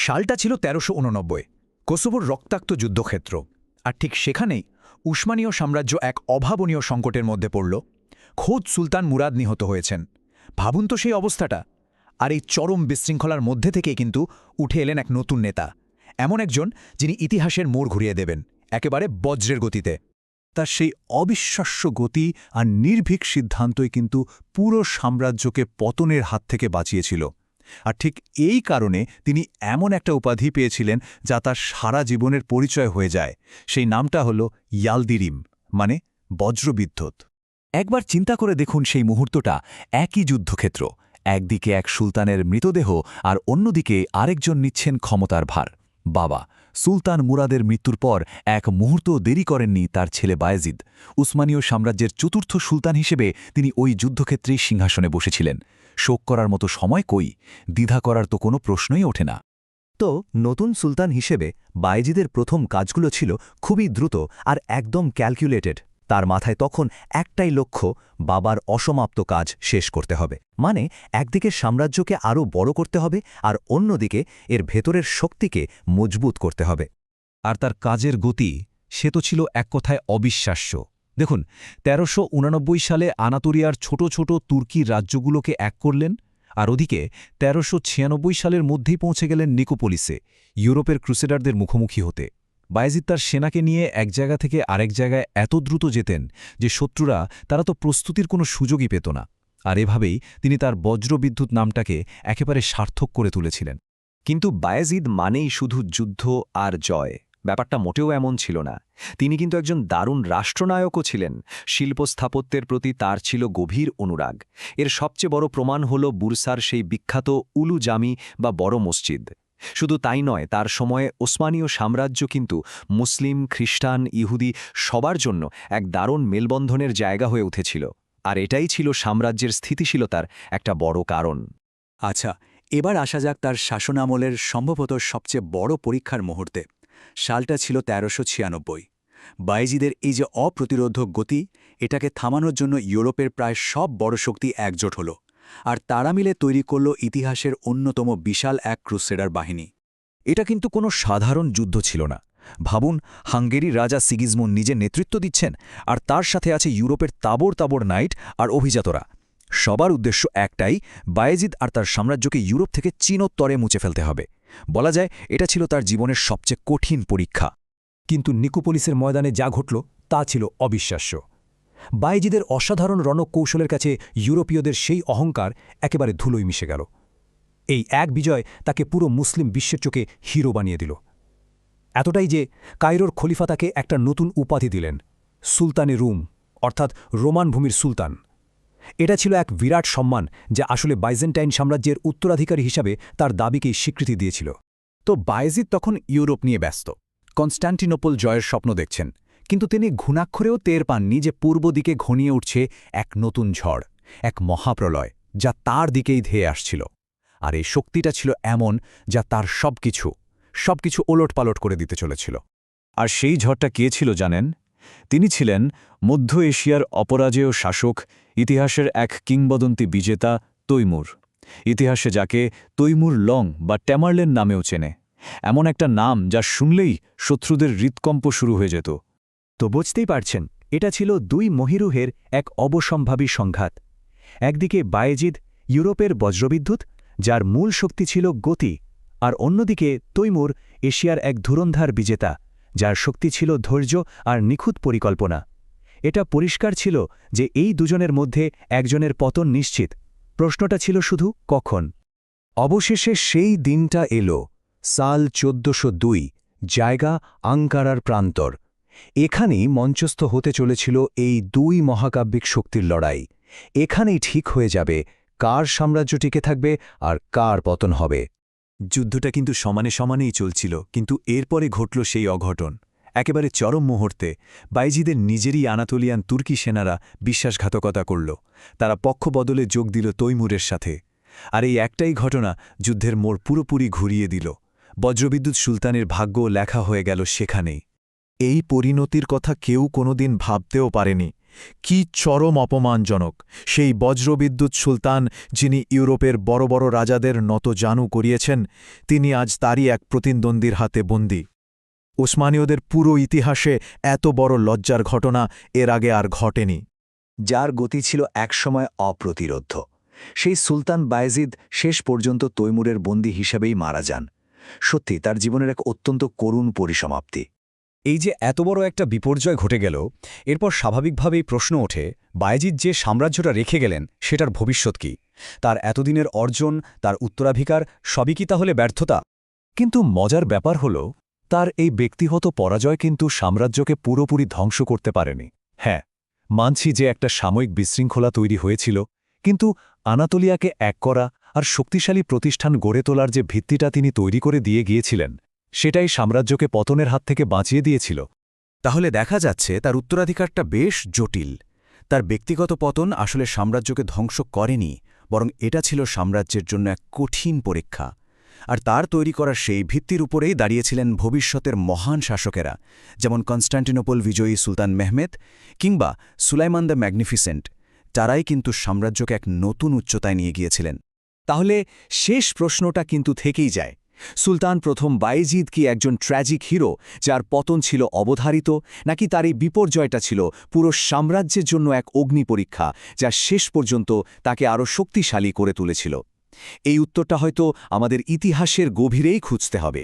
সালটা ছিল ১৩৮৯, কোসোভোর রক্তাক্ত যুদ্ধক্ষেত্র। আর ঠিক সেখানেই উসমানীয় সাম্রাজ্য এক অভাবনীয় সংকটের মধ্যে পড়ল। খোদ সুলতান মুরাদ নিহত হয়েছেন। ভাবুন তো সেই অবস্থাটা। আর এই চরম বিশৃঙ্খলার মধ্যে থেকেই কিন্তু উঠে এলেন এক নতুন নেতা, এমন একজন যিনি ইতিহাসের মোড় ঘুরিয়ে দেবেন একেবারে বজ্রের গতিতে। তার সেই অবিশ্বাস্য গতি আর নির্ভীক সিদ্ধান্তই কিন্তু পুরো সাম্রাজ্যকে পতনের হাত থেকে বাঁচিয়েছিল। আর ঠিক এই কারণে তিনি এমন একটা উপাধি পেয়েছিলেন যা তার সারা জীবনের পরিচয় হয়ে যায়। সেই নামটা হল ইয়ালদিরিম, মানে বজ্রবিদ্যুৎ। একবার চিন্তা করে দেখুন সেই মুহূর্তটা, একই যুদ্ধক্ষেত্র, একদিকে এক সুলতানের মৃতদেহ আর অন্যদিকে আরেকজন নিচ্ছেন ক্ষমতার ভার। বাবা সুলতান মুরাদের মৃত্যুর পর এক মুহূর্ত দেরি করেননি তার ছেলে বায়েজিদ। উসমানীয় সাম্রাজ্যের চতুর্থ সুলতান হিসেবে তিনি ওই যুদ্ধক্ষেত্রেই সিংহাসনে বসেছিলেন। শোক করার মতো সময় কই, দ্বিধা করার তো কোনো প্রশ্নই ওঠে না। তো নতুন সুলতান হিসেবে বায়েজিদের প্রথম কাজগুলো ছিল খুবই দ্রুত আর একদম ক্যালকুলেটেড। তার মাথায় তখন একটাই লক্ষ্য, বাবার অসমাপ্ত কাজ শেষ করতে হবে। মানে একদিকে সাম্রাজ্যকে আরও বড় করতে হবে আর অন্যদিকে এর ভেতরের শক্তিকে মজবুত করতে হবে। আর তার কাজের গতি, সে তো ছিল এক কথায় অবিশ্বাস্য। দেখুন, ১৩৮৯ সালে আনাতোলিয়ার ছোট ছোট তুর্কি রাজ্যগুলোকে এক করলেন, আর ওদিকে ১৩৯৬ সালের মধ্যেই পৌঁছে গেলেন নিকোপোলিসে ইউরোপের ক্রুসেডারদের মুখোমুখি হতে। বায়েজিদ তার সেনাকে নিয়ে এক জায়গা থেকে আরেক জায়গায় এত দ্রুত যেতেন যে শত্রুরা তারা তো প্রস্তুতির কোনো সুযোগই পেত না। আর এভাবেই তিনি তার বজ্রবিদ্যুৎ নামটাকে একেবারে সার্থক করে তুলেছিলেন। কিন্তু বায়েজিদ মানেই শুধু যুদ্ধ আর জয়, ব্যাপারটা মোটেও এমন ছিল না। তিনি কিন্তু একজন দারুণ রাষ্ট্রনায়কও ছিলেন। শিল্প স্থাপত্যের প্রতি তার ছিল গভীর অনুরাগ। এর সবচেয়ে বড় প্রমাণ হল বুরসার সেই বিখ্যাত উলু জামি বা বড় মসজিদ। শুধু তাই নয়, তার সময়ে ওসমানীয় সাম্রাজ্য কিন্তু মুসলিম, খ্রিস্টান, ইহুদি সবার জন্য এক দারুণ মেলবন্ধনের জায়গা হয়ে উঠেছিল। আর এটাই ছিল সাম্রাজ্যের স্থিতিশীলতার একটা বড় কারণ। আচ্ছা, এবার আসা যাক তার শাসনামলের সম্ভবত সবচেয়ে বড় পরীক্ষার মুহূর্তে। সালটা ছিল ১৩৯৬। বায়েজিদের এই যে অপ্রতিরোধক গতি, এটাকে থামানোর জন্য ইউরোপের প্রায় সব বড় শক্তি একজোট হল, আর তারা মিলে তৈরি করল ইতিহাসের অন্যতম বিশাল এক ক্রুসেডার বাহিনী। এটা কিন্তু কোনো সাধারণ যুদ্ধ ছিল না। ভাবুন, হাঙ্গেরির রাজা সিগিজমুন্ড নিজে নেতৃত্ব দিচ্ছেন, আর তার সাথে আছে ইউরোপের তাবড় তাবড় নাইট আর অভিজাতরা। সবার উদ্দেশ্য একটাই, বায়েজিদ আর তার সাম্রাজ্যকে ইউরোপ থেকে চিনোত্তরে মুছে ফেলতে হবে। বলা যায় এটা ছিল তার জীবনের সবচেয়ে কঠিন পরীক্ষা। কিন্তু নিকোপোলিসের ময়দানে যা ঘটল তা ছিল অবিশ্বাস্য। বায়েজিদের অসাধারণ রণকৌশলের কাছে ইউরোপীয়দের সেই অহংকার একেবারে ধুলোয় মিশে গেল। এই এক বিজয় তাকে পুরো মুসলিম বিশ্বের চোখে হিরো বানিয়ে দিল। এতটাই যে কায়রোর খলিফা তাকে একটা নতুন উপাধি দিলেন, সুলতানে রুম, অর্থাৎ রোমান ভূমির সুলতান। এটা ছিল এক বিরাট সম্মান যা আসলে বাইজেন্টাইন সাম্রাজ্যের উত্তরাধিকারী হিসাবে তার দাবিকেই স্বীকৃতি দিয়েছিল। তো বায়েজিদ তখন ইউরোপ নিয়ে ব্যস্ত, কনস্ট্যান্টিনোপল জয়ের স্বপ্ন দেখছেন। কিন্তু তিনি ঘুণাক্ষরেও টের পাননি যে পূর্ব দিকে ঘনিয়ে উঠছে এক নতুন ঝড়, এক মহাপ্রলয় যা তার দিকেই ধেয়ে আসছিল। আর এই শক্তিটা ছিল এমন যা তার সবকিছু ওলটপালট করে দিতে চলেছিল। আর সেই ঝড়টা কে ছিল জানেন? তিনি ছিলেন মধ্য এশিয়ার অপরাজেয় শাসক, ইতিহাসের এক কিংবদন্তি বিজেতা তৈমুর। ইতিহাসে যাকে তৈমুর লং বা ট্যামারলেন নামেও চেনে, এমন একটা নাম যা শুনলেই শত্রুদের হৃৎকম্প শুরু হয়ে যেত। তো বুঝতেই পারছেন, এটা ছিল দুই মহিরুহের এক অবসম্ভাবী সংঘাত। একদিকে বায়েজিদ, ইউরোপের বজ্রবিদ্যুৎ, যার মূল শক্তি ছিল গতি, আর অন্যদিকে তৈমুর, এশিয়ার এক ধুরন্ধর বিজেতা, যার শক্তি ছিল ধৈর্য আর নিখুঁত পরিকল্পনা। এটা পরিষ্কার ছিল যে এই দুজনের মধ্যে একজনের পতন নিশ্চিত। প্রশ্নটা ছিল শুধু কখন। অবশেষে সেই দিনটা এলো, সাল ১৪০২, জায়গা আঙ্কারার প্রান্তর। এখানেই মঞ্চস্থ হতে চলেছিল এই দুই মহাকাব্যিক শক্তির লড়াই। এখানেই ঠিক হয়ে যাবে কার সাম্রাজ্য টিকে থাকবে আর কার পতন হবে। যুদ্ধটা কিন্তু সমানে সমানেই চলছিল, কিন্তু এরপরে ঘটল সেই অঘটন। একেবারে চরম মুহূর্তে বায়েজিদের নিজেরই আনাতোলিয়ান তুর্কি সেনারা বিশ্বাসঘাতকতা করল। তারা পক্ষ বদলে যোগ দিল তৈমুরের সাথে। আর এই একটাই ঘটনা যুদ্ধের মোড় পুরোপুরি ঘুরিয়ে দিল। বজ্রবিদ্যুৎ সুলতানের ভাগ্য লেখা হয়ে গেল সেখানেই। এই পরিণতির কথা কেউ কোনোদিন ভাবতেও পারেনি। কি চরম অপমানজনক! সেই বজ্রবিদ্যুৎ সুলতান, যিনি ইউরোপের বড় বড় রাজাদের নত জানু করিয়েছেন, তিনি আজ তারই এক প্রতিদ্বন্দ্বীর হাতে বন্দী। উসমানীয়দের পুরো ইতিহাসে এত বড় লজ্জার ঘটনা এর আগে আর ঘটেনি। যার গতি ছিল একসময় অপ্রতিরোধ্য, সেই সুলতান বায়েজিদ শেষ পর্যন্ত তৈমুরের বন্দী হিসেবেই মারা যান। সত্যি তার জীবনের এক অত্যন্ত করুণ পরিসমাপ্তি। এই যে এত বড় একটা বিপর্যয় ঘটে গেল, এরপর স্বাভাবিকভাবেই প্রশ্ন ওঠে, বায়েজিদ যে সাম্রাজ্যটা রেখে গেলেন সেটার ভবিষ্যৎ কি? তার এতদিনের অর্জন, তার উত্তরাধিকার সবই কি তাহলে ব্যর্থতা? কিন্তু মজার ব্যাপার হল, তার এই ব্যক্তিগত পরাজয় কিন্তু সাম্রাজ্যকে পুরোপুরি ধ্বংস করতে পারেনি। হ্যাঁ, মানছি যে একটা সাময়িক বিশৃঙ্খলা তৈরি হয়েছিল, কিন্তু আনাতোলিয়াকে এক করা আর শক্তিশালী প্রতিষ্ঠান গড়ে তোলার যে ভিত্তিটা তিনি তৈরি করে দিয়ে গিয়েছিলেন, সেটাই সাম্রাজ্যকে পতনের হাত থেকে বাঁচিয়ে দিয়েছিল। তাহলে দেখা যাচ্ছে তার উত্তরাধিকারটা বেশ জটিল। তার ব্যক্তিগত পতন আসলে সাম্রাজ্যকে ধ্বংস করেনি, বরং এটা ছিল সাম্রাজ্যের জন্য এক কঠিন পরীক্ষা। আর তার তৈরি করা সেই ভিত্তির উপরেই দাঁড়িয়েছিলেন ভবিষ্যতের মহান শাসকেরা, যেমন কনস্টান্টিনোপল বিজয়ী সুলতান মেহমেদ কিংবা সুলাইমান দ্য ম্যাগনিফিসেন্ট। তারাই কিন্তু সাম্রাজ্যকে এক নতুন উচ্চতায় নিয়ে গিয়েছিলেন। তাহলে শেষ প্রশ্নটা কিন্তু থেকেই যায়, সুলতান প্রথম বায়েজিদ কি একজন ট্র্যাজিক হিরো যার পতন ছিল অবধারিত, নাকি তার এই বিপর্যয়টা ছিল পুরো সাম্রাজ্যের জন্য এক অগ্নি পরীক্ষা যা শেষ পর্যন্ত তাকে আরও শক্তিশালী করে তুলেছিল? এই উত্তরটা হয়তো আমাদের ইতিহাসের গভীরেই খুঁজতে হবে।